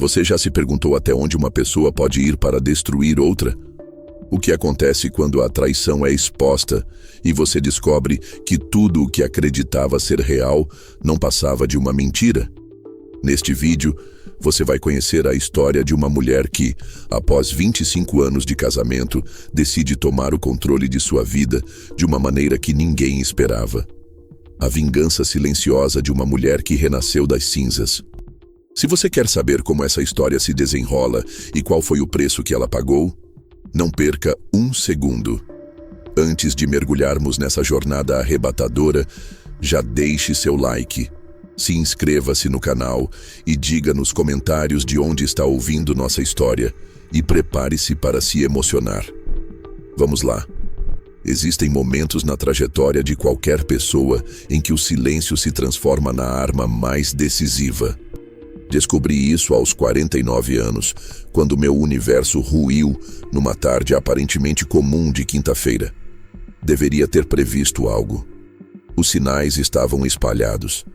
Você já se perguntou até onde uma pessoa pode ir para destruir outra? O que acontece quando a traição é exposta e você descobre que tudo o que acreditava ser real não passava de uma mentira? Neste vídeo, você vai conhecer a história de uma mulher que, após 25 anos de casamento, decide tomar o controle de sua vida de uma maneira que ninguém esperava. A vingança silenciosa de uma mulher que renasceu das cinzas. Se você quer saber como essa história se desenrola e qual foi o preço que ela pagou, não perca um segundo. Antes de mergulharmos nessa jornada arrebatadora, já deixe seu like, se inscreva-se no canal e diga nos comentários de onde está ouvindo nossa história e prepare-se para se emocionar. Vamos lá. Existem momentos na trajetória de qualquer pessoa em que o silêncio se transforma na arma mais decisiva. Descobri isso aos 49 anos, quando meu universo ruiu numa tarde aparentemente comum de quinta-feira. Deveria ter previsto algo. Os sinais estavam espalhados.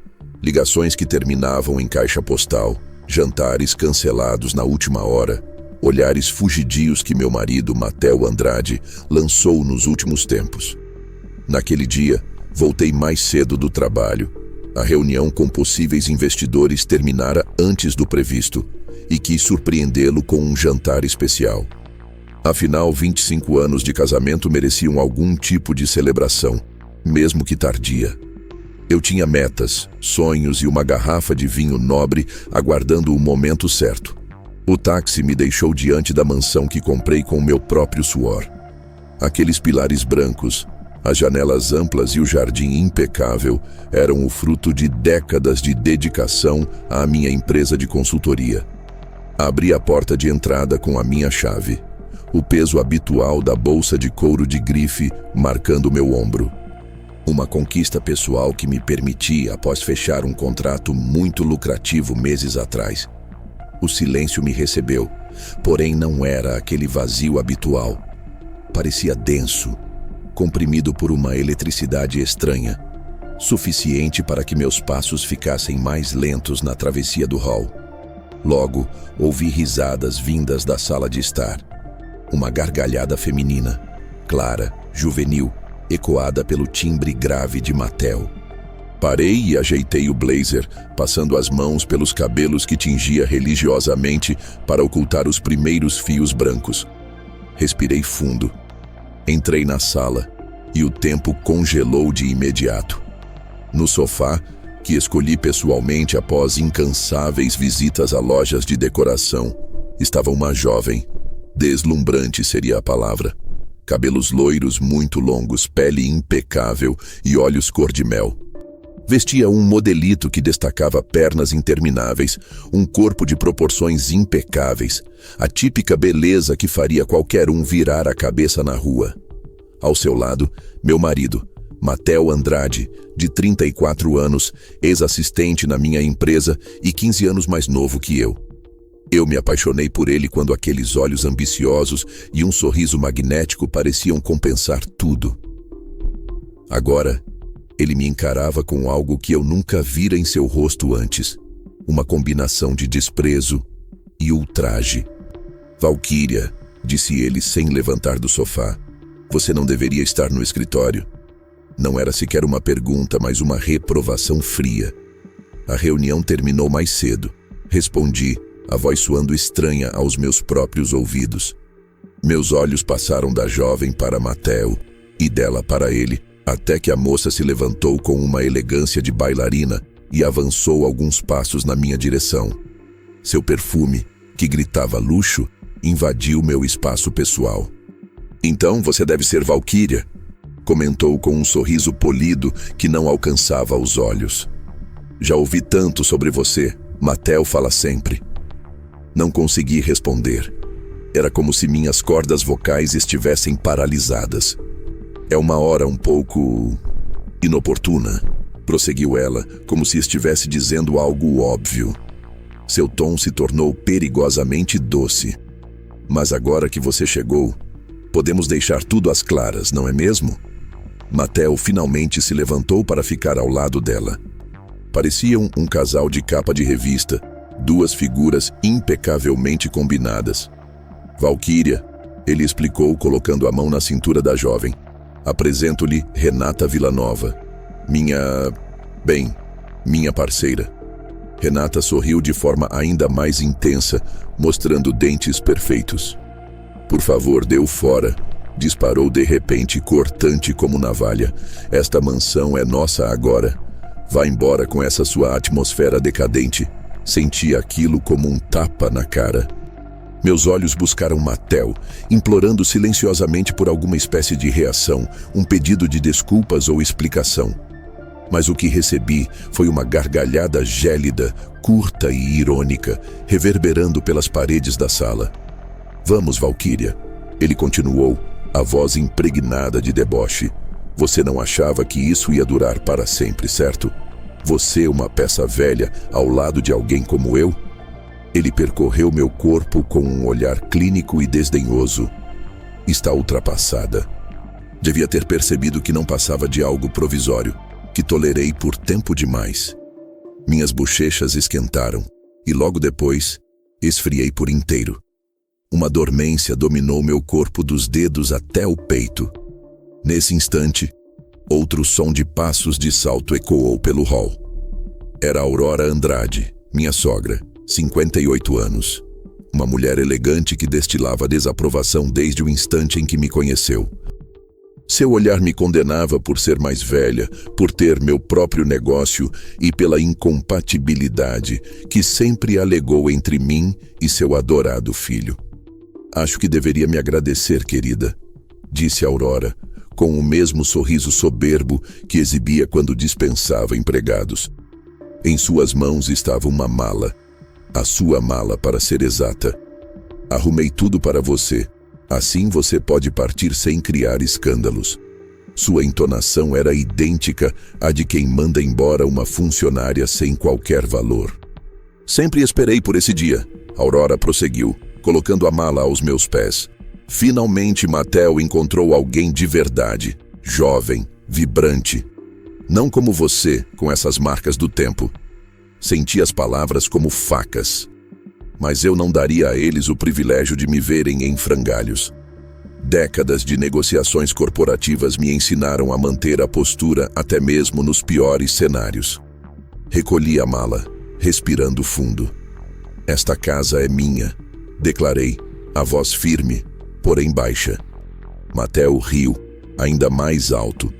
Ligações que terminavam em caixa postal, jantares cancelados na última hora, olhares fugidios que meu marido, Matteo Andrade, lançou nos últimos tempos. Naquele dia, voltei mais cedo do trabalho. A reunião com possíveis investidores terminara antes do previsto e quis surpreendê-lo com um jantar especial. Afinal, 25 anos de casamento mereciam algum tipo de celebração, mesmo que tardia. Eu tinha metas, sonhos e uma garrafa de vinho nobre aguardando o momento certo. O táxi me deixou diante da mansão que comprei com o meu próprio suor. Aqueles pilares brancos, as janelas amplas e o jardim impecável eram o fruto de décadas de dedicação à minha empresa de consultoria. Abri a porta de entrada com a minha chave, o peso habitual da bolsa de couro de grife marcando meu ombro. Uma conquista pessoal que me permiti após fechar um contrato muito lucrativo meses atrás. O silêncio me recebeu, porém não era aquele vazio habitual. Parecia denso, comprimido por uma eletricidade estranha, suficiente para que meus passos ficassem mais lentos na travessia do hall. Logo, ouvi risadas vindas da sala de estar. Uma gargalhada feminina, clara, juvenil, ecoada pelo timbre grave de Matteo. Parei e ajeitei o blazer, passando as mãos pelos cabelos que tingia religiosamente para ocultar os primeiros fios brancos. Respirei fundo. Entrei na sala e o tempo congelou de imediato. No sofá, que escolhi pessoalmente após incansáveis visitas a lojas de decoração, estava uma jovem. Deslumbrante seria a palavra. Cabelos loiros muito longos, pele impecável e olhos cor de mel. Vestia um modelito que destacava pernas intermináveis, um corpo de proporções impecáveis, a típica beleza que faria qualquer um virar a cabeça na rua. Ao seu lado, meu marido, Matteo Andrade, de 34 anos, ex-assistente na minha empresa e 15 anos mais novo que eu. Eu me apaixonei por ele quando aqueles olhos ambiciosos e um sorriso magnético pareciam compensar tudo. Agora, ele me encarava com algo que eu nunca vira em seu rosto antes, uma combinação de desprezo e ultraje. Valquíria, disse ele sem levantar do sofá, você não deveria estar no escritório. Não era sequer uma pergunta, mas uma reprovação fria. A reunião terminou mais cedo. Respondi, a voz soando estranha aos meus próprios ouvidos. Meus olhos passaram da jovem para Matteo e dela para ele, até que a moça se levantou com uma elegância de bailarina e avançou alguns passos na minha direção. Seu perfume, que gritava luxo, invadiu meu espaço pessoal. Então você deve ser Valquíria, comentou com um sorriso polido que não alcançava os olhos. Já ouvi tanto sobre você, Matteo fala sempre. Não consegui responder. Era como se minhas cordas vocais estivessem paralisadas. É uma hora um pouco inoportuna, prosseguiu ela, como se estivesse dizendo algo óbvio. Seu tom se tornou perigosamente doce. Mas agora que você chegou, podemos deixar tudo às claras, não é mesmo? Matteo finalmente se levantou para ficar ao lado dela. Pareciam um casal de capa de revista, Duas figuras impecavelmente combinadas. Valquíria, ele explicou, colocando a mão na cintura da jovem. Apresento-lhe Renata Villanova, minha parceira. Renata sorriu de forma ainda mais intensa, mostrando dentes perfeitos. Por favor, dê-o fora, disparou de repente, cortante como navalha. Esta mansão é nossa agora. Vá embora com essa sua atmosfera decadente. Senti aquilo como um tapa na cara. Meus olhos buscaram Mateo, implorando silenciosamente por alguma espécie de reação, um pedido de desculpas ou explicação. Mas o que recebi foi uma gargalhada gélida, curta e irônica, reverberando pelas paredes da sala. Vamos, Valquíria, ele continuou, a voz impregnada de deboche. Você não achava que isso ia durar para sempre, certo? Você, uma peça velha, ao lado de alguém como eu? Ele percorreu meu corpo com um olhar clínico e desdenhoso. Está ultrapassada. Devia ter percebido que não passava de algo provisório, que tolerei por tempo demais. Minhas bochechas esquentaram e logo depois esfriei por inteiro. Uma dormência dominou meu corpo dos dedos até o peito. Nesse instante, outro som de passos de salto ecoou pelo hall. Era Aurora Andrade, minha sogra, 58 anos. Uma mulher elegante que destilava desaprovação desde o instante em que me conheceu. Seu olhar me condenava por ser mais velha, por ter meu próprio negócio e pela incompatibilidade que sempre alegou entre mim e seu adorado filho. Acho que deveria me agradecer, querida, disse Aurora, com o mesmo sorriso soberbo que exibia quando dispensava empregados. Em suas mãos estava uma mala, a sua mala para ser exata. Arrumei tudo para você. Assim você pode partir sem criar escândalos. Sua entonação era idêntica à de quem manda embora uma funcionária sem qualquer valor. Sempre esperei por esse dia, Aurora prosseguiu, colocando a mala aos meus pés. Finalmente Mateo encontrou alguém de verdade, jovem, vibrante. Não como você, com essas marcas do tempo. Senti as palavras como facas. Mas eu não daria a eles o privilégio de me verem em frangalhos. Décadas de negociações corporativas me ensinaram a manter a postura até mesmo nos piores cenários. Recolhi a mala, respirando fundo. Esta casa é minha, declarei, a voz firme, porém baixa. Mateo riu, ainda mais alto.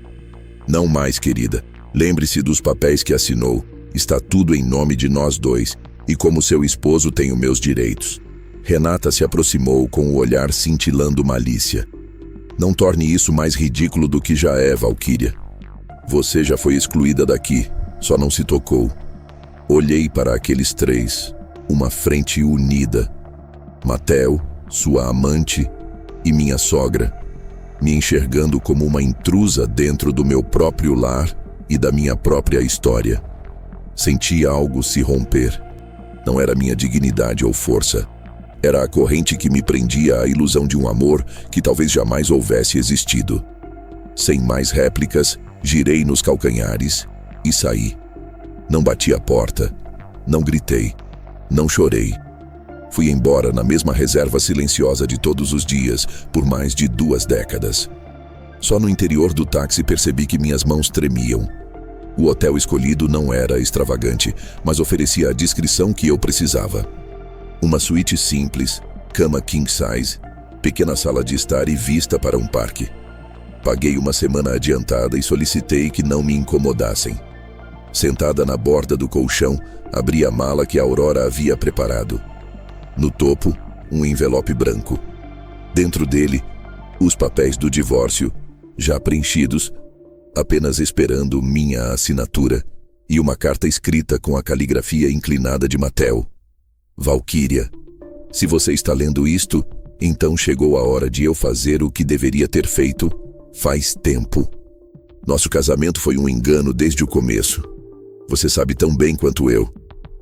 Não mais, querida. Lembre-se dos papéis que assinou. Está tudo em nome de nós dois. E como seu esposo tenho meus direitos. Renata se aproximou com o olhar cintilando malícia. Não torne isso mais ridículo do que já é, Valquíria. Você já foi excluída daqui, só não se tocou. Olhei para aqueles três, uma frente unida. Mateo, sua amante e minha sogra, me enxergando como uma intrusa dentro do meu próprio lar e da minha própria história. Senti algo se romper. Não era minha dignidade ou força. Era a corrente que me prendia à ilusão de um amor que talvez jamais houvesse existido. Sem mais réplicas, girei nos calcanhares e saí. Não bati a porta, não gritei, não chorei. Fui embora na mesma reserva silenciosa de todos os dias, por mais de 2 décadas. Só no interior do táxi percebi que minhas mãos tremiam. O hotel escolhido não era extravagante, mas oferecia a discrição que eu precisava. Uma suíte simples, cama king size, pequena sala de estar e vista para um parque. Paguei uma semana adiantada e solicitei que não me incomodassem. Sentada na borda do colchão, abri a mala que a Aurora havia preparado. No topo, um envelope branco. Dentro dele, os papéis do divórcio, já preenchidos, apenas esperando minha assinatura, e uma carta escrita com a caligrafia inclinada de Mateo. Valquíria, se você está lendo isto, então chegou a hora de eu fazer o que deveria ter feito faz tempo. Nosso casamento foi um engano desde o começo. Você sabe tão bem quanto eu.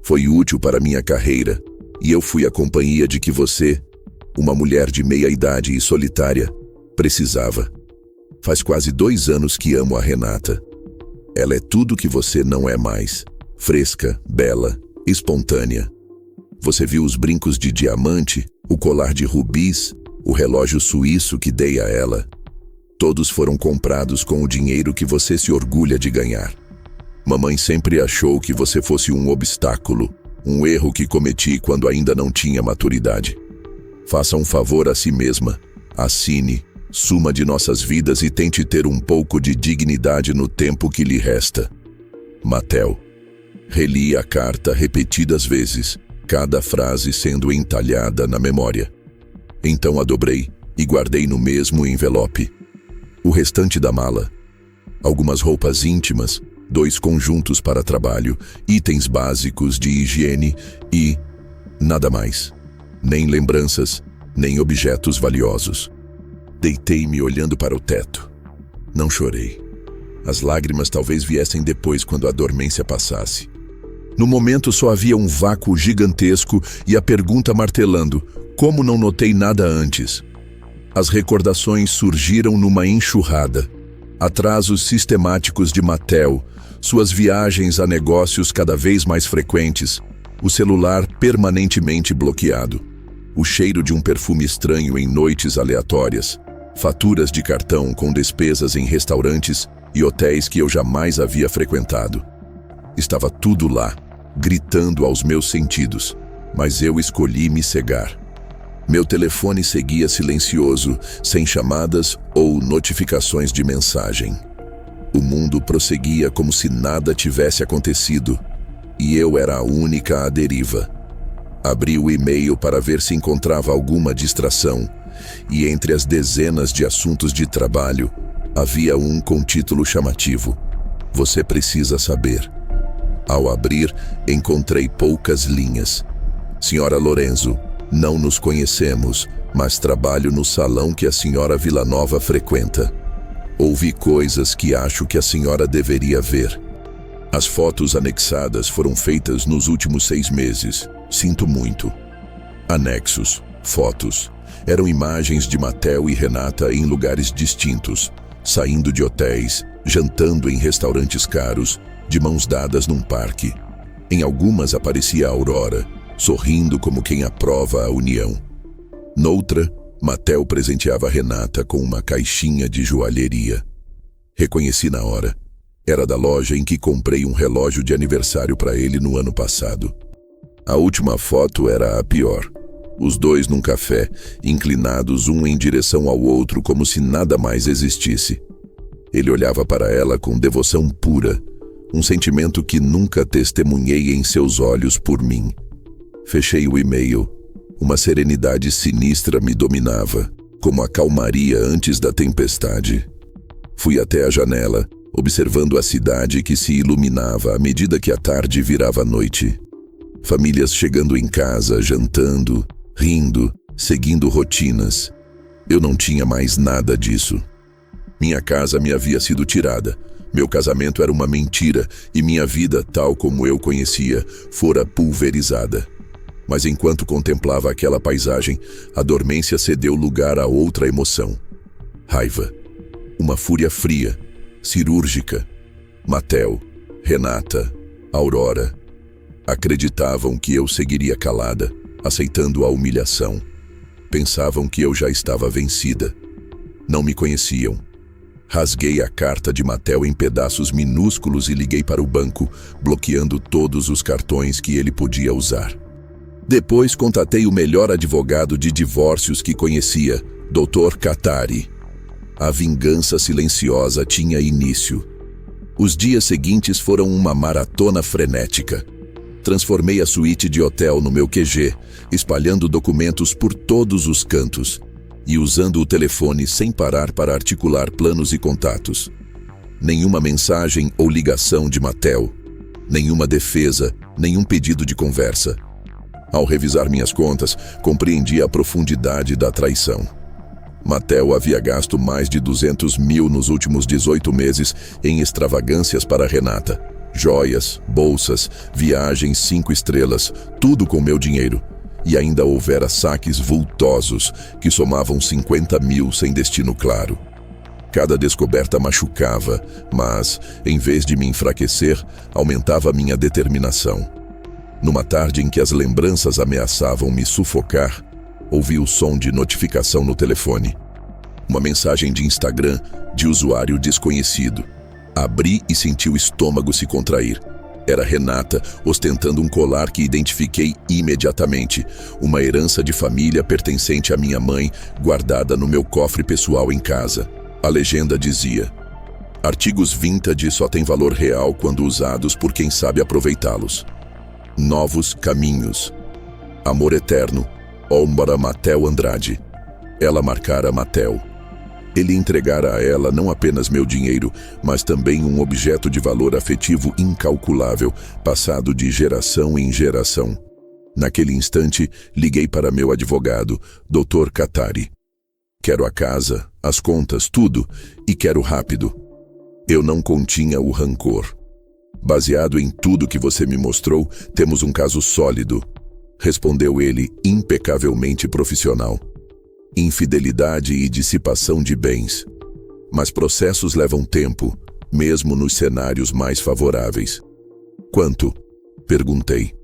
Foi útil para minha carreira, e eu fui a companhia de que você, uma mulher de meia idade e solitária, precisava. Faz quase 2 anos que amo a Renata. Ela é tudo que você não é mais. Fresca, bela, espontânea. Você viu os brincos de diamante, o colar de rubis, o relógio suíço que dei a ela. Todos foram comprados com o dinheiro que você se orgulha de ganhar. Mamãe sempre achou que você fosse um obstáculo, um erro que cometi quando ainda não tinha maturidade. Faça um favor a si mesma. Assine, suma de nossas vidas e tente ter um pouco de dignidade no tempo que lhe resta. Mattel. Reli a carta repetidas vezes, cada frase sendo entalhada na memória. Então a dobrei e guardei no mesmo envelope. O restante da mala. Algumas roupas íntimas, 2 conjuntos para trabalho, itens básicos de higiene e nada mais. Nem lembranças, nem objetos valiosos. Deitei-me olhando para o teto. Não chorei. As lágrimas talvez viessem depois quando a dormência passasse. No momento só havia um vácuo gigantesco e a pergunta martelando: como não notei nada antes? As recordações surgiram numa enxurrada. Atrasos sistemáticos de Mattel, suas viagens a negócios cada vez mais frequentes, o celular permanentemente bloqueado, o cheiro de um perfume estranho em noites aleatórias, faturas de cartão com despesas em restaurantes e hotéis que eu jamais havia frequentado. Estava tudo lá, gritando aos meus sentidos, mas eu escolhi me cegar. Meu telefone seguia silencioso, sem chamadas ou notificações de mensagem. O mundo prosseguia como se nada tivesse acontecido, e eu era a única à deriva. Abri o e-mail para ver se encontrava alguma distração, e entre as dezenas de assuntos de trabalho, havia um com título chamativo: Você precisa saber. Ao abrir, encontrei poucas linhas. Senhora Lorenzo, não nos conhecemos, mas trabalho no salão que a senhora Villanova frequenta. Ouvi coisas que acho que a senhora deveria ver. As fotos anexadas foram feitas nos últimos 6 meses. Sinto muito. Anexos, fotos. Eram imagens de Mattel e Renata em lugares distintos, saindo de hotéis, jantando em restaurantes caros, de mãos dadas num parque. Em algumas aparecia a Aurora, sorrindo como quem aprova a união. Noutra, Mattel presenteava Renata com uma caixinha de joalheria. Reconheci na hora. Era da loja em que comprei um relógio de aniversário para ele no ano passado. A última foto era a pior. Os dois num café, inclinados um em direção ao outro como se nada mais existisse. Ele olhava para ela com devoção pura, um sentimento que nunca testemunhei em seus olhos por mim. Fechei o e-mail. Uma serenidade sinistra me dominava, como a calmaria antes da tempestade. Fui até a janela, observando a cidade que se iluminava à medida que a tarde virava noite. Famílias chegando em casa, jantando, rindo, seguindo rotinas. Eu não tinha mais nada disso. Minha casa me havia sido tirada. Meu casamento era uma mentira e minha vida, tal como eu conhecia, fora pulverizada. Mas enquanto contemplava aquela paisagem, a dormência cedeu lugar a outra emoção. Raiva. Uma fúria fria, cirúrgica. Mattel, Renata, Aurora. Acreditavam que eu seguiria calada, aceitando a humilhação. Pensavam que eu já estava vencida. Não me conheciam. Rasguei a carta de Mattel em pedaços minúsculos e liguei para o banco, bloqueando todos os cartões que ele podia usar. Depois contatei o melhor advogado de divórcios que conhecia, Dr. Katari. A vingança silenciosa tinha início. Os dias seguintes foram uma maratona frenética. Transformei a suíte de hotel no meu QG, espalhando documentos por todos os cantos e usando o telefone sem parar para articular planos e contatos. Nenhuma mensagem ou ligação de Mattel. Nenhuma defesa, nenhum pedido de conversa. Ao revisar minhas contas, compreendi a profundidade da traição. Mattel havia gasto mais de 200 mil nos últimos 18 meses em extravagâncias para Renata. Joias, bolsas, viagens 5 estrelas, tudo com meu dinheiro. E ainda houvera saques vultosos que somavam 50 mil sem destino claro. Cada descoberta machucava, mas, em vez de me enfraquecer, aumentava minha determinação. Numa tarde em que as lembranças ameaçavam me sufocar, ouvi o som de notificação no telefone. Uma mensagem de Instagram de usuário desconhecido. Abri e senti o estômago se contrair. Era Renata, ostentando um colar que identifiquei imediatamente, uma herança de família pertencente à minha mãe, guardada no meu cofre pessoal em casa. A legenda dizia: artigos vintage só têm valor real quando usados por quem sabe aproveitá-los. Novos caminhos. Amor eterno. Ómara Matel Andrade. Ela marcara Matel. Ele entregara a ela não apenas meu dinheiro, mas também um objeto de valor afetivo incalculável, passado de geração em geração. Naquele instante, liguei para meu advogado, Dr. Katari. Quero a casa, as contas, tudo, e quero rápido. Eu não continha o rancor. Baseado em tudo que você me mostrou, temos um caso sólido, respondeu ele, impecavelmente profissional. Infidelidade e dissipação de bens. Mas processos levam tempo, mesmo nos cenários mais favoráveis. Quanto? Perguntei.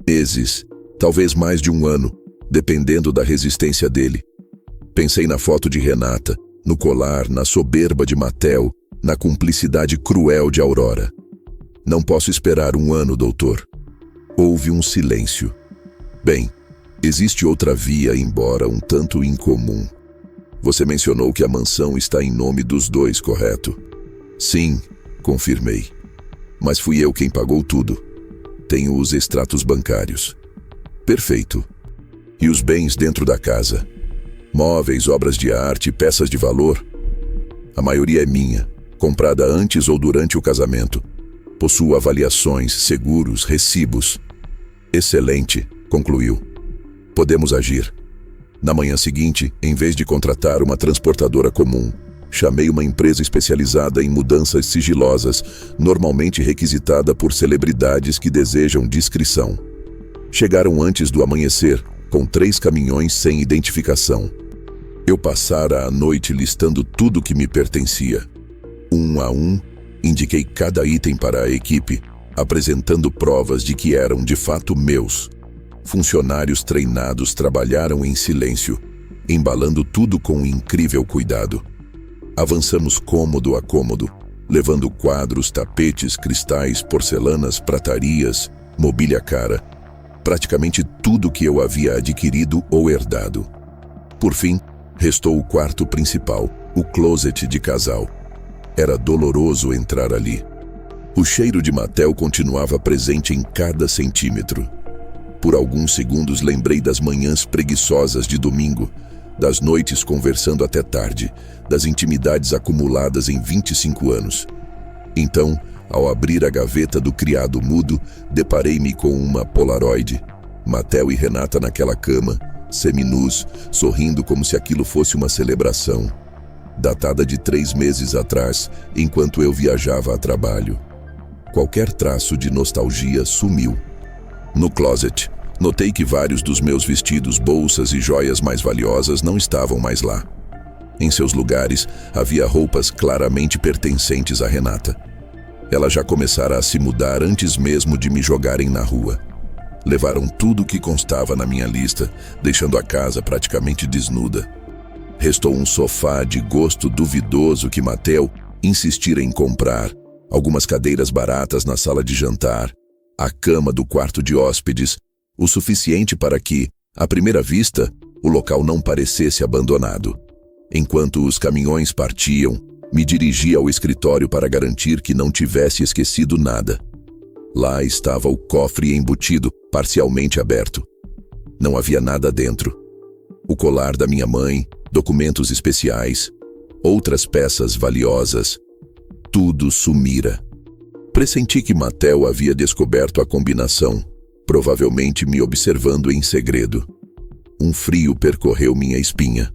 Meses, talvez mais de 1 ano, dependendo da resistência dele. Pensei na foto de Renata, no colar, na soberba de Matel, na cumplicidade cruel de Aurora. Não posso esperar 1 ano, doutor. Houve um silêncio. Bem, existe outra via, embora um tanto incomum. Você mencionou que a mansão está em nome dos dois, correto? Sim, confirmei. Mas fui eu quem pagou tudo. Tenho os extratos bancários. Perfeito. E os bens dentro da casa? Móveis, obras de arte, peças de valor? A maioria é minha, comprada antes ou durante o casamento. Possuo avaliações, seguros, recibos. Excelente, concluiu. Podemos agir. Na manhã seguinte, em vez de contratar uma transportadora comum, chamei uma empresa especializada em mudanças sigilosas, normalmente requisitada por celebridades que desejam discrição. Chegaram antes do amanhecer, com 3 caminhões sem identificação. Eu passara a noite listando tudo que me pertencia. 1 a 1, indiquei cada item para a equipe, apresentando provas de que eram de fato meus. Funcionários treinados trabalharam em silêncio, embalando tudo com incrível cuidado. Avançamos cômodo a cômodo, levando quadros, tapetes, cristais, porcelanas, pratarias, mobília cara, praticamente tudo que eu havia adquirido ou herdado. Por fim, restou o quarto principal, o closet de casal. Era doloroso entrar ali. O cheiro de Matel continuava presente em cada centímetro. Por alguns segundos lembrei das manhãs preguiçosas de domingo, das noites conversando até tarde, das intimidades acumuladas em 25 anos. Então, ao abrir a gaveta do criado mudo, deparei-me com uma Polaroid. Matel e Renata naquela cama, seminus, sorrindo como se aquilo fosse uma celebração. Datada de 3 meses atrás, enquanto eu viajava a trabalho. Qualquer traço de nostalgia sumiu. No closet, notei que vários dos meus vestidos, bolsas e joias mais valiosas não estavam mais lá. Em seus lugares, havia roupas claramente pertencentes a Renata. Ela já começara a se mudar antes mesmo de me jogarem na rua. Levaram tudo o que constava na minha lista, deixando a casa praticamente desnuda. Restou um sofá de gosto duvidoso que Matel insistira em comprar, algumas cadeiras baratas na sala de jantar, a cama do quarto de hóspedes, o suficiente para que, à primeira vista, o local não parecesse abandonado. Enquanto os caminhões partiam, me dirigi ao escritório para garantir que não tivesse esquecido nada. Lá estava o cofre embutido, parcialmente aberto. Não havia nada dentro. O colar da minha mãe, documentos especiais, outras peças valiosas. Tudo sumira. Pressenti que Matel havia descoberto a combinação, provavelmente me observando em segredo. Um frio percorreu minha espinha.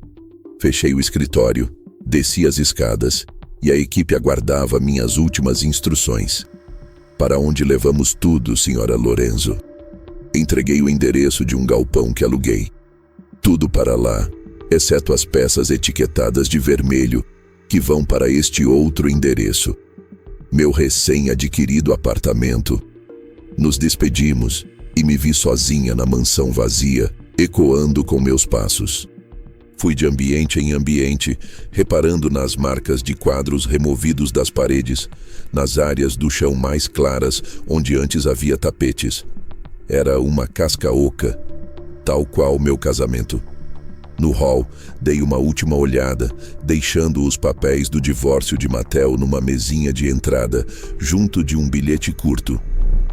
Fechei o escritório, desci as escadas e a equipe aguardava minhas últimas instruções. Para onde levamos tudo, senhora Lorenzo? Entreguei o endereço de um galpão que aluguei. Tudo para lá, exceto as peças etiquetadas de vermelho, que vão para este outro endereço. Meu recém-adquirido apartamento. Nos despedimos e me vi sozinha na mansão vazia, ecoando com meus passos. Fui de ambiente em ambiente, reparando nas marcas de quadros removidos das paredes, nas áreas do chão mais claras onde antes havia tapetes. Era uma casca oca, tal qual meu casamento. No hall, dei uma última olhada, deixando os papéis do divórcio de Mattel numa mesinha de entrada, junto de um bilhete curto.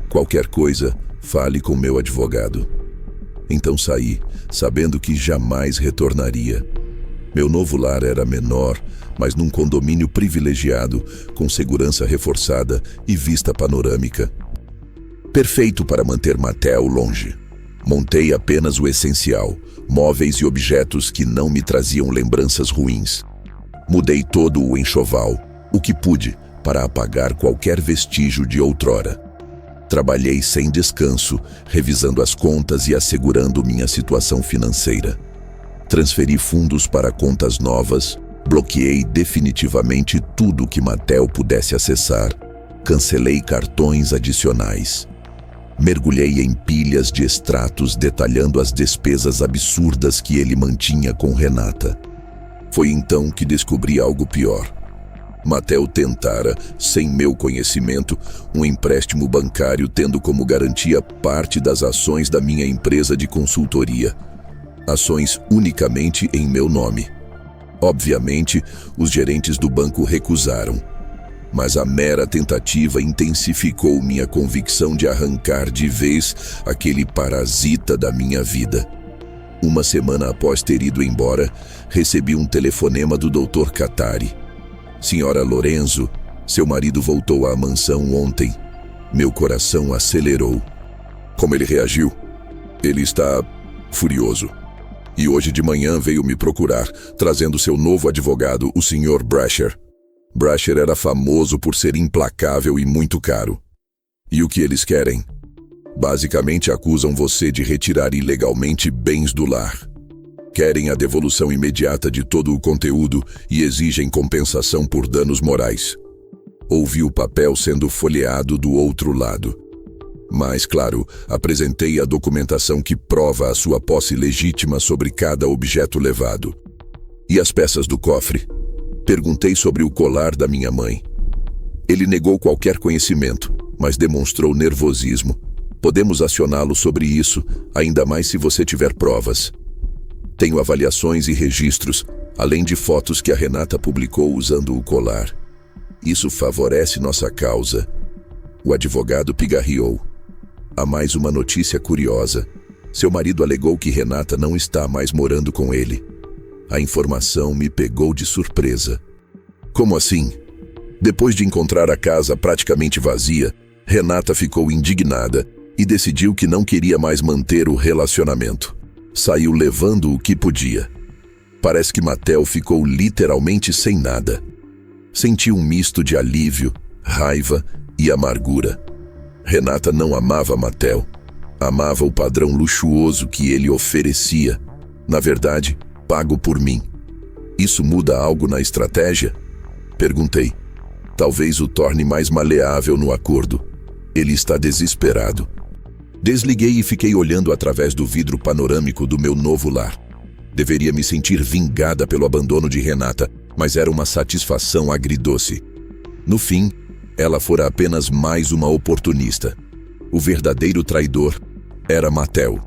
Qualquer coisa, fale com meu advogado. Então saí, sabendo que jamais retornaria. Meu novo lar era menor, mas num condomínio privilegiado, com segurança reforçada e vista panorâmica. Perfeito para manter Mattel longe. Montei apenas o essencial, móveis e objetos que não me traziam lembranças ruins. Mudei todo o enxoval, o que pude, para apagar qualquer vestígio de outrora. Trabalhei sem descanso, revisando as contas e assegurando minha situação financeira. Transferi fundos para contas novas, bloqueei definitivamente tudo que Mattel pudesse acessar, cancelei cartões adicionais. Mergulhei em pilhas de extratos detalhando as despesas absurdas que ele mantinha com Renata. Foi então que descobri algo pior. Mattel tentara, sem meu conhecimento, um empréstimo bancário tendo como garantia parte das ações da minha empresa de consultoria. Ações unicamente em meu nome. Obviamente, os gerentes do banco recusaram. Mas a mera tentativa intensificou minha convicção de arrancar de vez aquele parasita da minha vida. Uma semana após ter ido embora, recebi um telefonema do Dr. Katari. Senhora Lorenzo, seu marido voltou à mansão ontem. Meu coração acelerou. Como ele reagiu? Ele está furioso. E hoje de manhã veio me procurar, trazendo seu novo advogado, o Sr. Brasher. Brasher era famoso por ser implacável e muito caro. E o que eles querem? Basicamente acusam você de retirar ilegalmente bens do lar. Querem a devolução imediata de todo o conteúdo e exigem compensação por danos morais. Ouvi o papel sendo folheado do outro lado. Mas, claro, apresentei a documentação que prova a sua posse legítima sobre cada objeto levado. E as peças do cofre? Perguntei sobre o colar da minha mãe. Ele negou qualquer conhecimento, mas demonstrou nervosismo. Podemos acioná-lo sobre isso, ainda mais se você tiver provas. Tenho avaliações e registros, além de fotos que a Renata publicou usando o colar. Isso favorece nossa causa. O advogado pigarreou. Há mais uma notícia curiosa. Seu marido alegou que Renata não está mais morando com ele. A informação me pegou de surpresa. Como assim? Depois de encontrar a casa praticamente vazia, Renata ficou indignada e decidiu que não queria mais manter o relacionamento. Saiu levando o que podia. Parece que Mattel ficou literalmente sem nada. Senti um misto de alívio, raiva e amargura. Renata não amava Mattel. Amava o padrão luxuoso que ele oferecia. Na verdade, pago por mim. Isso muda algo na estratégia? Perguntei. Talvez o torne mais maleável no acordo. Ele está desesperado. Desliguei e fiquei olhando através do vidro panorâmico do meu novo lar. Deveria me sentir vingada pelo abandono de Renata, mas era uma satisfação agridoce. No fim, ela fora apenas mais uma oportunista. O verdadeiro traidor era Mattel.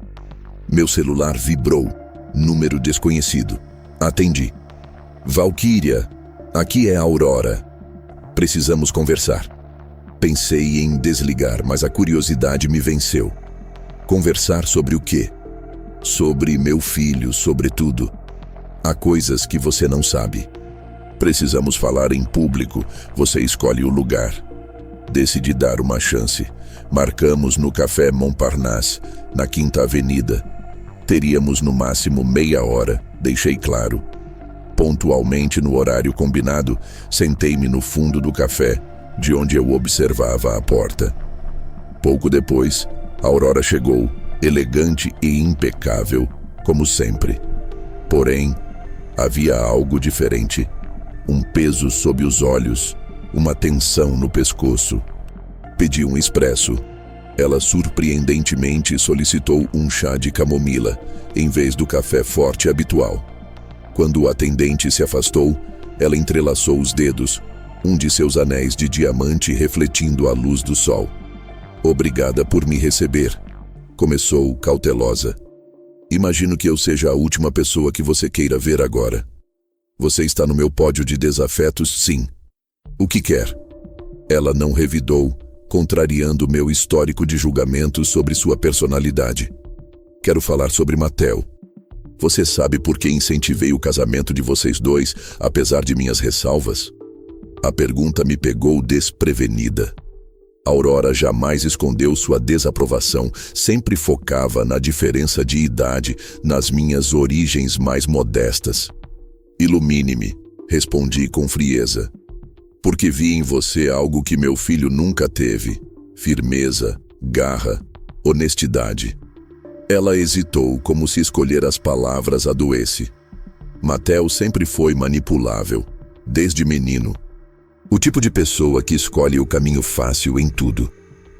Meu celular vibrou. Número desconhecido. Atendi. Valquíria, aqui é a Aurora. Precisamos conversar. Pensei em desligar, mas a curiosidade me venceu. Conversar sobre o quê? Sobre meu filho, sobretudo. Há coisas que você não sabe. Precisamos falar em público. Você escolhe o lugar. Decidi dar uma chance. Marcamos no Café Montparnasse, na Quinta Avenida. Teríamos no máximo meia hora, deixei claro. Pontualmente no horário combinado, sentei-me no fundo do café, de onde eu observava a porta. Pouco depois, a Aurora chegou, elegante e impecável, como sempre. Porém, havia algo diferente. Um peso sob os olhos, uma tensão no pescoço. Pedi um expresso. Ela surpreendentemente solicitou um chá de camomila, em vez do café forte habitual. Quando o atendente se afastou, ela entrelaçou os dedos, um de seus anéis de diamante refletindo a luz do sol. Obrigada por me receber, começou cautelosa. Imagino que eu seja a última pessoa que você queira ver agora. Você está no meu pódio de desafetos, sim. O que quer? Ela não revidou, contrariando meu histórico de julgamentos sobre sua personalidade. Quero falar sobre Matteo. Você sabe por que incentivei o casamento de vocês dois, apesar de minhas ressalvas? A pergunta me pegou desprevenida. Aurora jamais escondeu sua desaprovação, sempre focava na diferença de idade, nas minhas origens mais modestas. Ilumine-me, respondi com frieza. Porque vi em você algo que meu filho nunca teve: firmeza, garra, honestidade. Ela hesitou, como se escolher as palavras a doesse. Matteo sempre foi manipulável, desde menino. O tipo de pessoa que escolhe o caminho fácil em tudo.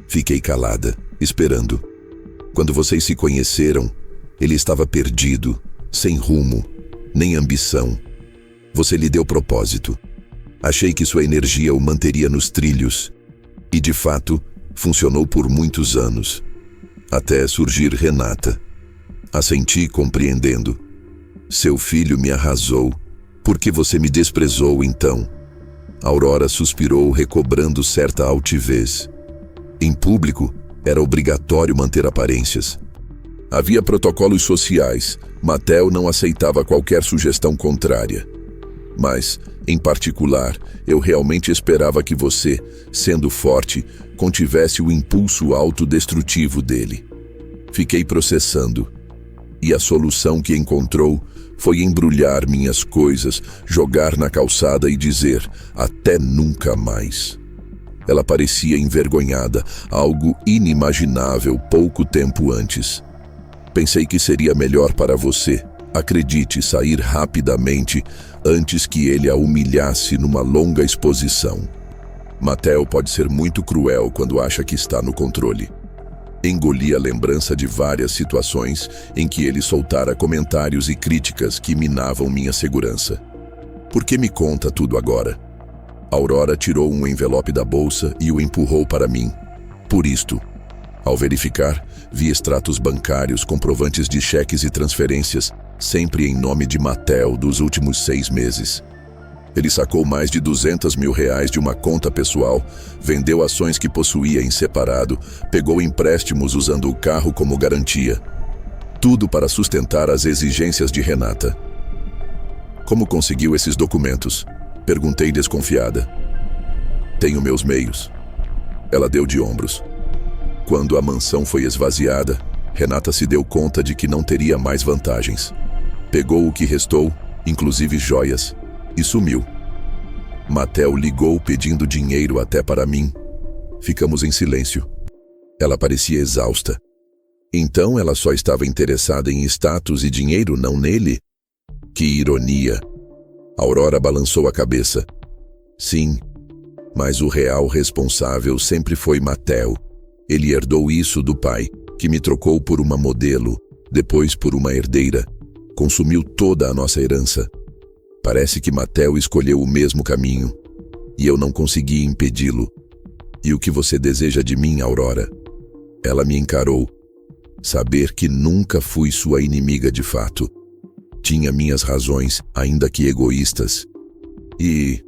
Fiquei calada, esperando. Quando vocês se conheceram, ele estava perdido, sem rumo, nem ambição. Você lhe deu propósito. Achei que sua energia o manteria nos trilhos. E, de fato, funcionou por muitos anos. Até surgir Renata. Assenti, compreendendo. Seu filho me arrasou. Por que você me desprezou, então? Aurora suspirou, recobrando certa altivez. Em público, era obrigatório manter aparências. Havia protocolos sociais. Matteo não aceitava qualquer sugestão contrária. Mas, em particular, eu realmente esperava que você, sendo forte, contivesse o impulso autodestrutivo dele. Fiquei processando. E a solução que encontrou foi embrulhar minhas coisas, jogar na calçada e dizer: até nunca mais. Ela parecia envergonhada, algo inimaginável pouco tempo antes. Pensei que seria melhor para você, acredite, sair rapidamente antes que ele a humilhasse numa longa exposição. Matteo pode ser muito cruel quando acha que está no controle. Engoli a lembrança de várias situações em que ele soltara comentários e críticas que minavam minha segurança. Por que me conta tudo agora? Aurora tirou um envelope da bolsa e o empurrou para mim. Por isto. Ao verificar, vi extratos bancários, comprovantes de cheques e transferências, sempre em nome de Matteo dos últimos 6 meses. Ele sacou mais de R$200 mil de uma conta pessoal, vendeu ações que possuía em separado, pegou empréstimos usando o carro como garantia. Tudo para sustentar as exigências de Renata. Como conseguiu esses documentos? Perguntei desconfiada. Tenho meus meios. Ela deu de ombros. Quando a mansão foi esvaziada, Renata se deu conta de que não teria mais vantagens. Pegou o que restou, inclusive joias, e sumiu. Matteo ligou pedindo dinheiro até para mim. Ficamos em silêncio. Ela parecia exausta. Então ela só estava interessada em status e dinheiro, não nele? Que ironia! Aurora balançou a cabeça. Sim, mas o real responsável sempre foi Matteo. Ele herdou isso do pai, que me trocou por uma modelo, depois por uma herdeira. Consumiu toda a nossa herança. Parece que Matteo escolheu o mesmo caminho, e eu não consegui impedi-lo. E o que você deseja de mim, Aurora? Ela me encarou. Saber que nunca fui sua inimiga de fato. Tinha minhas razões, ainda que egoístas. E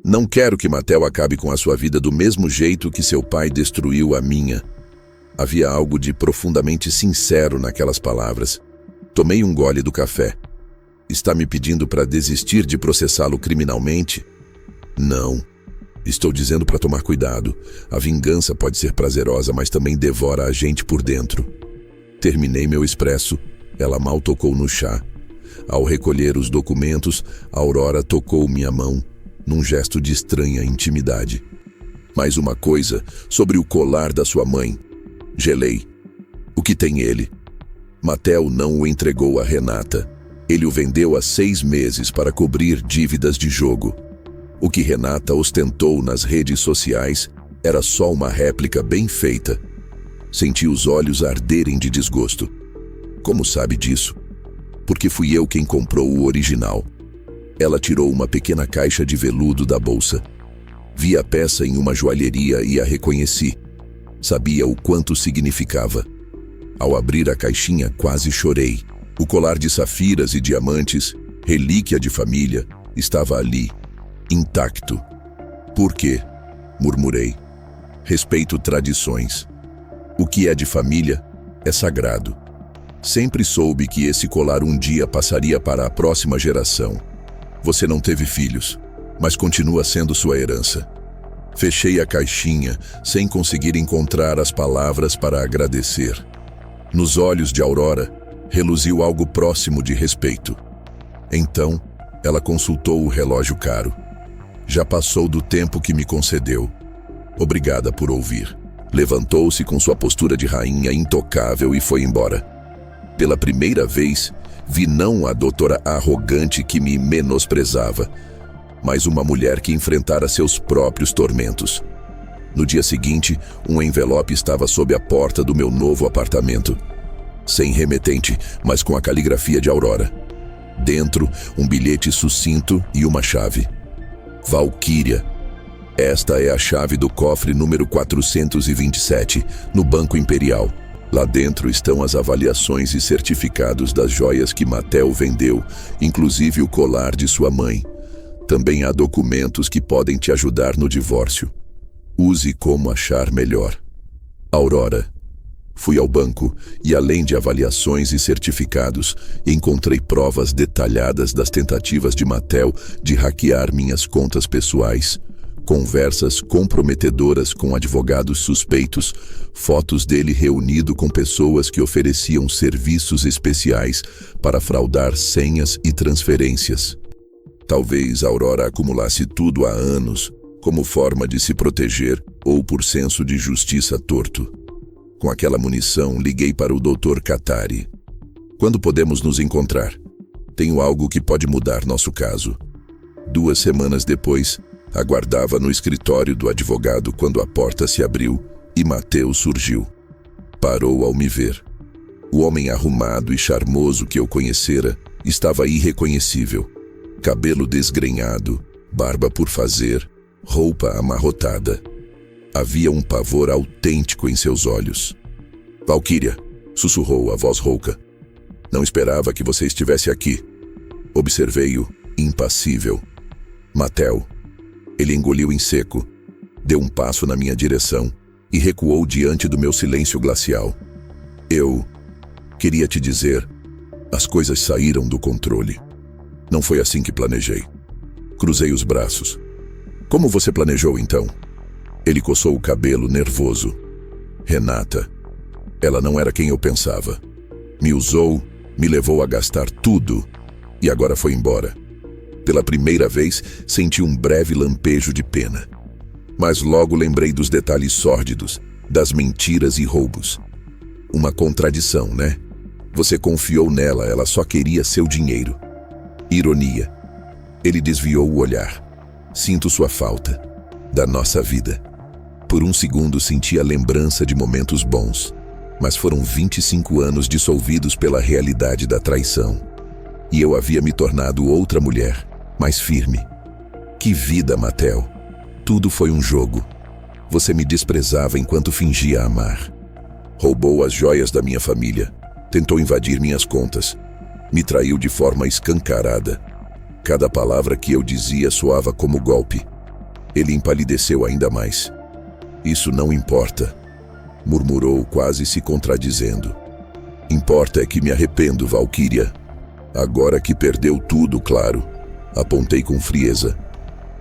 não quero que Matteo acabe com a sua vida do mesmo jeito que seu pai destruiu a minha. Havia algo de profundamente sincero naquelas palavras. Tomei um gole do café. Está me pedindo para desistir de processá-lo criminalmente? Não. Estou dizendo para tomar cuidado. A vingança pode ser prazerosa, mas também devora a gente por dentro. Terminei meu expresso. Ela mal tocou no chá. Ao recolher os documentos, Aurora tocou minha mão, num gesto de estranha intimidade. Mais uma coisa sobre o colar da sua mãe. Gelei. O que tem ele? Matteo não o entregou a Renata. Ele o vendeu há 6 meses para cobrir dívidas de jogo. O que Renata ostentou nas redes sociais era só uma réplica bem feita. Senti os olhos arderem de desgosto. Como sabe disso? Porque fui eu quem comprou o original. Ela tirou uma pequena caixa de veludo da bolsa. Vi a peça em uma joalheria e a reconheci. Sabia o quanto significava. Ao abrir a caixinha, quase chorei. O colar de safiras e diamantes, relíquia de família, estava ali, intacto. Por quê? Murmurei. Respeito tradições. O que é de família é sagrado. Sempre soube que esse colar um dia passaria para a próxima geração. Você não teve filhos, mas continua sendo sua herança. Fechei a caixinha, sem conseguir encontrar as palavras para agradecer. Nos olhos de Aurora, reluziu algo próximo de respeito. Então, ela consultou o relógio caro. Já passou do tempo que me concedeu. Obrigada por ouvir. Levantou-se com sua postura de rainha intocável e foi embora. Pela primeira vez, vi não a doutora arrogante que me menosprezava, mas uma mulher que enfrentara seus próprios tormentos. No dia seguinte, um envelope estava sob a porta do meu novo apartamento. Sem remetente, mas com a caligrafia de Aurora. Dentro, um bilhete sucinto e uma chave. Valquíria. Esta é a chave do cofre número 427, no Banco Imperial. Lá dentro estão as avaliações e certificados das joias que Mattel vendeu, inclusive o colar de sua mãe. Também há documentos que podem te ajudar no divórcio. Use como achar melhor. Aurora. Fui ao banco e, além de avaliações e certificados, encontrei provas detalhadas das tentativas de Mattel de hackear minhas contas pessoais, conversas comprometedoras com advogados suspeitos, fotos dele reunido com pessoas que ofereciam serviços especiais para fraudar senhas e transferências. Talvez Aurora acumulasse tudo há anos, como forma de se proteger ou por senso de justiça torto. Com aquela munição, liguei para o Dr. Katari. Quando podemos nos encontrar? Tenho algo que pode mudar nosso caso. 2 semanas depois, aguardava no escritório do advogado quando a porta se abriu e Mateus surgiu. Parou ao me ver. O homem arrumado e charmoso que eu conhecera estava irreconhecível. Cabelo desgrenhado, barba por fazer, roupa amarrotada. Havia um pavor autêntico em seus olhos. Valquíria, sussurrou a voz rouca. Não esperava que você estivesse aqui. Observei-o, impassível. Mattel. Ele engoliu em seco, deu um passo na minha direção e recuou diante do meu silêncio glacial. Eu queria te dizer, as coisas saíram do controle. Não foi assim que planejei. Cruzei os braços. Como você planejou então? Ele coçou o cabelo, nervoso. Renata. Ela não era quem eu pensava. Me usou, me levou a gastar tudo e agora foi embora. Pela primeira vez, senti um breve lampejo de pena. Mas logo lembrei dos detalhes sórdidos, das mentiras e roubos. Uma contradição, né? Você confiou nela, ela só queria seu dinheiro. Ironia. Ele desviou o olhar. Sinto sua falta. Da nossa vida. Por um segundo senti a lembrança de momentos bons, mas foram 25 anos dissolvidos pela realidade da traição. E eu havia me tornado outra mulher, mais firme. Que vida, Mattel! Tudo foi um jogo. Você me desprezava enquanto fingia amar. Roubou as joias da minha família, tentou invadir minhas contas, me traiu de forma escancarada. Cada palavra que eu dizia soava como golpe. Ele empalideceu ainda mais. Isso não importa, murmurou, quase se contradizendo. Importa é que me arrependo, Valquíria. Agora que perdeu tudo, claro. Apontei com frieza.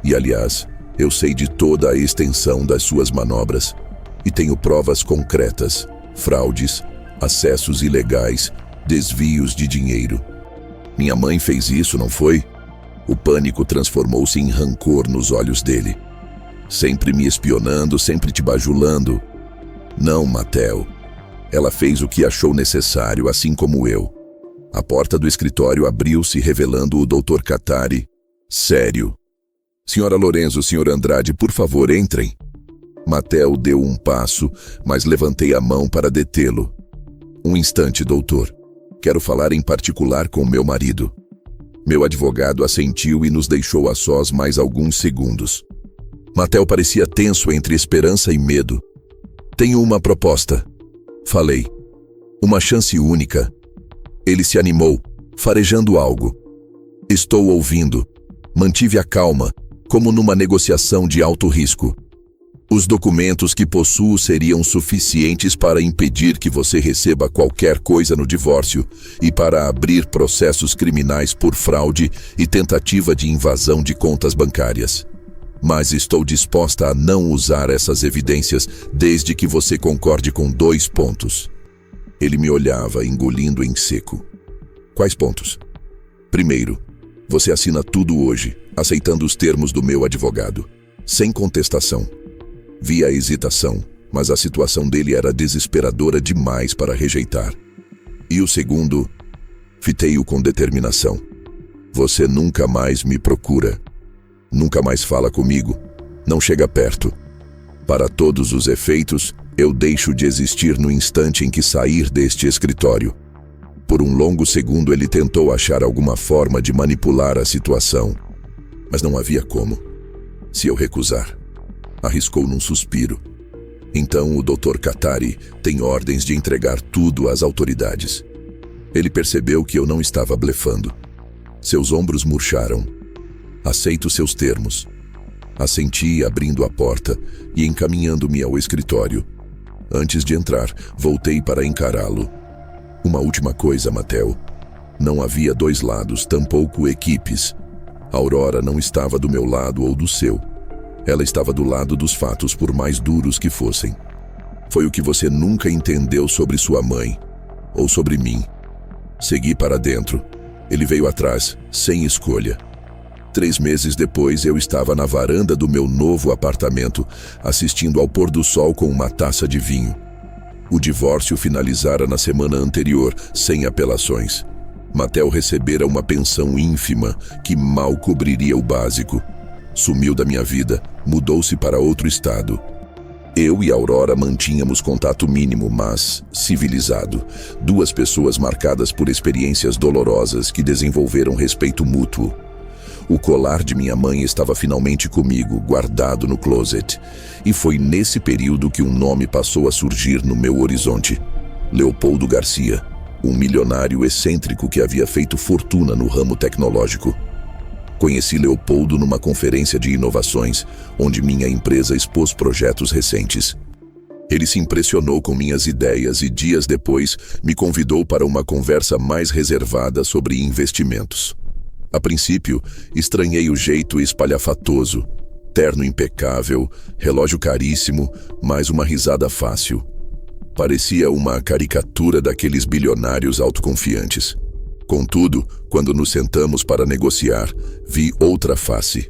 E, aliás, eu sei de toda a extensão das suas manobras e tenho provas concretas, fraudes, acessos ilegais, desvios de dinheiro. Minha mãe fez isso, não foi? O pânico transformou-se em rancor nos olhos dele. Sempre me espionando, sempre te bajulando. Não, Mattel. Ela fez o que achou necessário, assim como eu. A porta do escritório abriu-se, revelando o Dr. Katari. Sério. Senhora Lorenzo, Sr. Andrade, por favor, entrem. Matteo deu um passo, mas levantei a mão para detê-lo. Um instante, doutor. Quero falar em particular com meu marido. Meu advogado assentiu e nos deixou a sós mais alguns segundos. Matteo parecia tenso entre esperança e medo. Tenho uma proposta. Falei. Uma chance única. Ele se animou, farejando algo. Estou ouvindo. Mantive a calma, como numa negociação de alto risco. Os documentos que possuo seriam suficientes para impedir que você receba qualquer coisa no divórcio e para abrir processos criminais por fraude e tentativa de invasão de contas bancárias. Mas estou disposta a não usar essas evidências desde que você concorde com 2 pontos. Ele me olhava, engolindo em seco. Quais pontos? Primeiro, você assina tudo hoje, aceitando os termos do meu advogado, sem contestação. Vi a hesitação, mas a situação dele era desesperadora demais para rejeitar. E o segundo, fitei-o com determinação. Você nunca mais me procura. Nunca mais fala comigo. Não chega perto. Para todos os efeitos, eu deixo de existir no instante em que sair deste escritório. Por um longo segundo ele tentou achar alguma forma de manipular a situação. Mas não havia como. Se eu recusar, arriscou num suspiro. Então o Dr. Katari tem ordens de entregar tudo às autoridades. Ele percebeu que eu não estava blefando. Seus ombros murcharam. Aceito seus termos. Assenti, abrindo a porta e encaminhando-me ao escritório. Antes de entrar, voltei para encará-lo. Uma última coisa, Matteo. Não havia 2 lados, tampouco equipes. Aurora não estava do meu lado ou do seu. Ela estava do lado dos fatos, por mais duros que fossem. Foi o que você nunca entendeu sobre sua mãe, ou sobre mim. Segui para dentro. Ele veio atrás, sem escolha. 3 meses depois, eu estava na varanda do meu novo apartamento, assistindo ao pôr do sol com uma taça de vinho. O divórcio finalizara na semana anterior, sem apelações. Matteo recebera uma pensão ínfima que mal cobriria o básico. Sumiu da minha vida, mudou-se para outro estado. Eu e Aurora mantínhamos contato mínimo, mas civilizado. 2 pessoas marcadas por experiências dolorosas que desenvolveram respeito mútuo. O colar de minha mãe estava finalmente comigo, guardado no closet. E foi nesse período que um nome passou a surgir no meu horizonte. Leopoldo Garcia, um milionário excêntrico que havia feito fortuna no ramo tecnológico. Conheci Leopoldo numa conferência de inovações, onde minha empresa expôs projetos recentes. Ele se impressionou com minhas ideias e dias depois me convidou para uma conversa mais reservada sobre investimentos. A princípio, estranhei o jeito espalhafatoso, terno impecável, relógio caríssimo, mas uma risada fácil. Parecia uma caricatura daqueles bilionários autoconfiantes. Contudo, quando nos sentamos para negociar, vi outra face.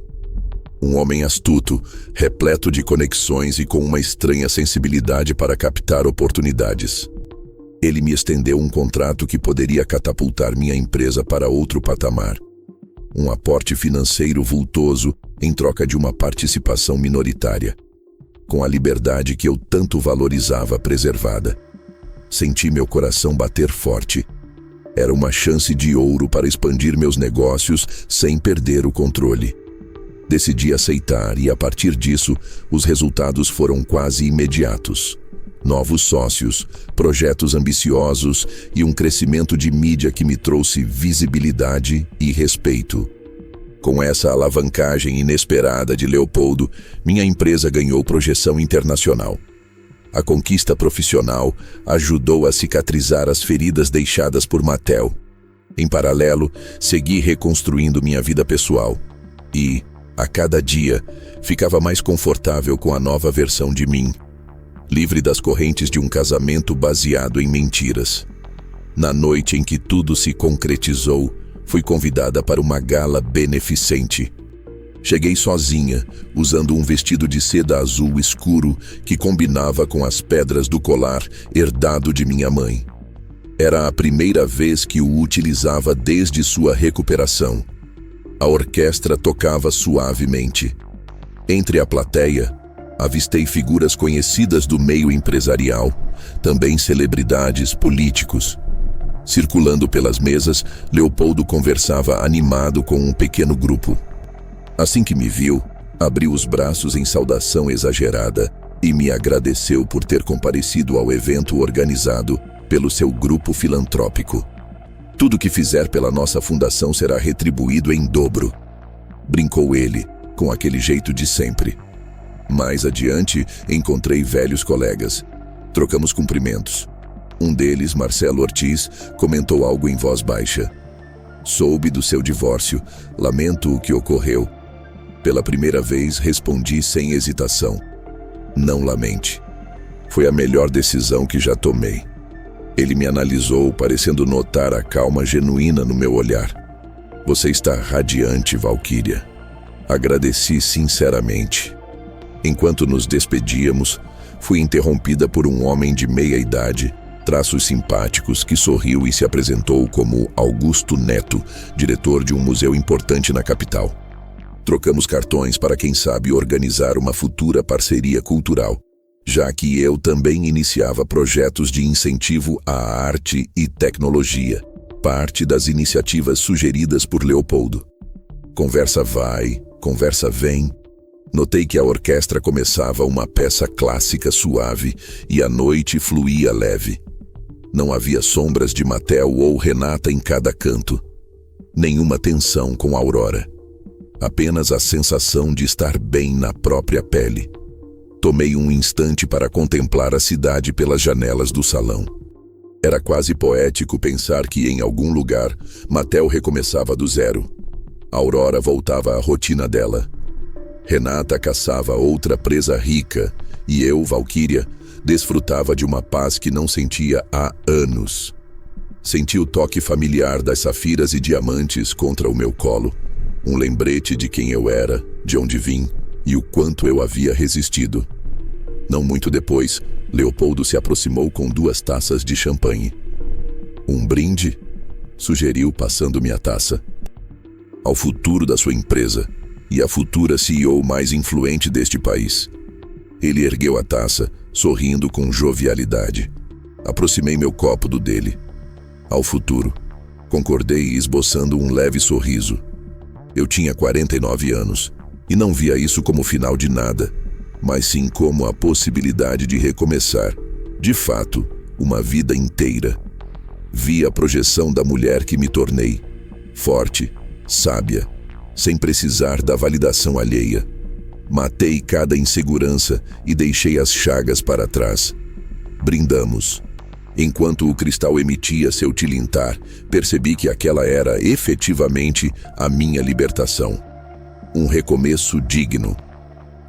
Um homem astuto, repleto de conexões e com uma estranha sensibilidade para captar oportunidades. Ele me estendeu um contrato que poderia catapultar minha empresa para outro patamar. Um aporte financeiro vultoso em troca de uma participação minoritária, com a liberdade que eu tanto valorizava preservada. Senti meu coração bater forte. Era uma chance de ouro para expandir meus negócios sem perder o controle. Decidi aceitar e, a partir disso, os resultados foram quase imediatos. Novos sócios, projetos ambiciosos e um crescimento de mídia que me trouxe visibilidade e respeito. Com essa alavancagem inesperada de Leopoldo, minha empresa ganhou projeção internacional. A conquista profissional ajudou a cicatrizar as feridas deixadas por Matteo. Em paralelo, segui reconstruindo minha vida pessoal. E, a cada dia, ficava mais confortável com a nova versão de mim, livre das correntes de um casamento baseado em mentiras. Na noite em que tudo se concretizou, fui convidada para uma gala beneficente. Cheguei sozinha, usando um vestido de seda azul escuro que combinava com as pedras do colar herdado de minha mãe. Era a primeira vez que o utilizava desde sua recuperação. A orquestra tocava suavemente. Entre a plateia, Avistei figuras conhecidas do meio empresarial, também celebridades, políticos. Circulando pelas mesas, Leopoldo conversava animado com um pequeno grupo. Assim que me viu, abriu os braços em saudação exagerada e me agradeceu por ter comparecido ao evento organizado pelo seu grupo filantrópico. Tudo que fizer pela nossa fundação será retribuído em dobro. Brincou ele, com aquele jeito de sempre. Mais adiante, encontrei velhos colegas. Trocamos cumprimentos. Um deles, Marcelo Ortiz, comentou algo em voz baixa. Soube do seu divórcio, lamento o que ocorreu. Pela primeira vez, respondi sem hesitação. Não lamente. Foi a melhor decisão que já tomei. Ele me analisou, parecendo notar a calma genuína no meu olhar. Você está radiante, Valquíria. Agradeci sinceramente. Enquanto nos despedíamos, fui interrompida por um homem de meia idade, traços simpáticos, que sorriu e se apresentou como Augusto Neto, diretor de um museu importante na capital. Trocamos cartões para, quem sabe, organizar uma futura parceria cultural, já que eu também iniciava projetos de incentivo à arte e tecnologia, parte das iniciativas sugeridas por Leopoldo. Conversa vai, conversa vem. Notei que a orquestra começava uma peça clássica suave e a noite fluía leve. Não havia sombras de Matel ou Renata em cada canto. Nenhuma tensão com Aurora. Apenas a sensação de estar bem na própria pele. Tomei um instante para contemplar a cidade pelas janelas do salão. Era quase poético pensar que em algum lugar Matel recomeçava do zero. Aurora voltava à rotina dela. Renata caçava outra presa rica e eu, Valquíria, desfrutava de uma paz que não sentia há anos. Senti o toque familiar das safiras e diamantes contra o meu colo, um lembrete de quem eu era, de onde vim e o quanto eu havia resistido. Não muito depois, Leopoldo se aproximou com 2 taças de champanhe. Um brinde? Sugeriu, passando-me a taça. Ao futuro da sua empresa e à futura CEO mais influente deste país. Ele ergueu a taça, sorrindo com jovialidade. Aproximei meu copo do dele. Ao futuro. Concordei, esboçando um leve sorriso. Eu tinha 49 anos e não via isso como final de nada, mas sim como a possibilidade de recomeçar, de fato, uma vida inteira. Vi a projeção da mulher que me tornei, forte, sábia, sem precisar da validação alheia. Matei cada insegurança e deixei as chagas para trás. Brindamos. Enquanto o cristal emitia seu tilintar, percebi que aquela era efetivamente a minha libertação. Um recomeço digno.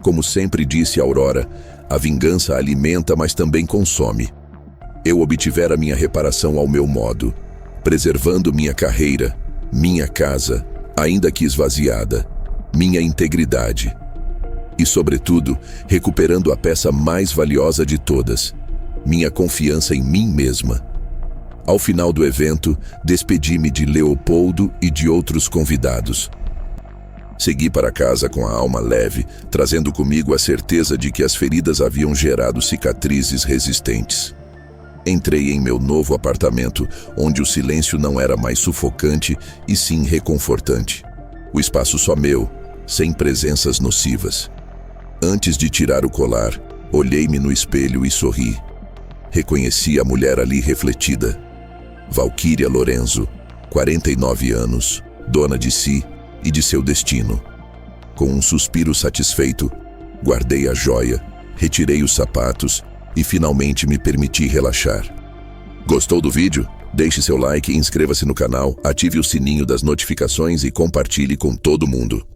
Como sempre disse Aurora, a vingança alimenta, mas também consome. Eu obtivera minha reparação ao meu modo, preservando minha carreira, minha casa, ainda que esvaziada, minha integridade. E, sobretudo, recuperando a peça mais valiosa de todas, minha confiança em mim mesma. Ao final do evento, despedi-me de Leopoldo e de outros convidados. Segui para casa com a alma leve, trazendo comigo a certeza de que as feridas haviam gerado cicatrizes resistentes. Entrei em meu novo apartamento, onde o silêncio não era mais sufocante e sim reconfortante. O espaço só meu, sem presenças nocivas. Antes de tirar o colar, olhei-me no espelho e sorri. Reconheci a mulher ali refletida. Valquíria Lorenzo, 49 anos, dona de si e de seu destino. Com um suspiro satisfeito, guardei a joia, retirei os sapatos e finalmente me permiti relaxar. Gostou do vídeo? Deixe seu like, inscreva-se no canal, ative o sininho das notificações e compartilhe com todo mundo.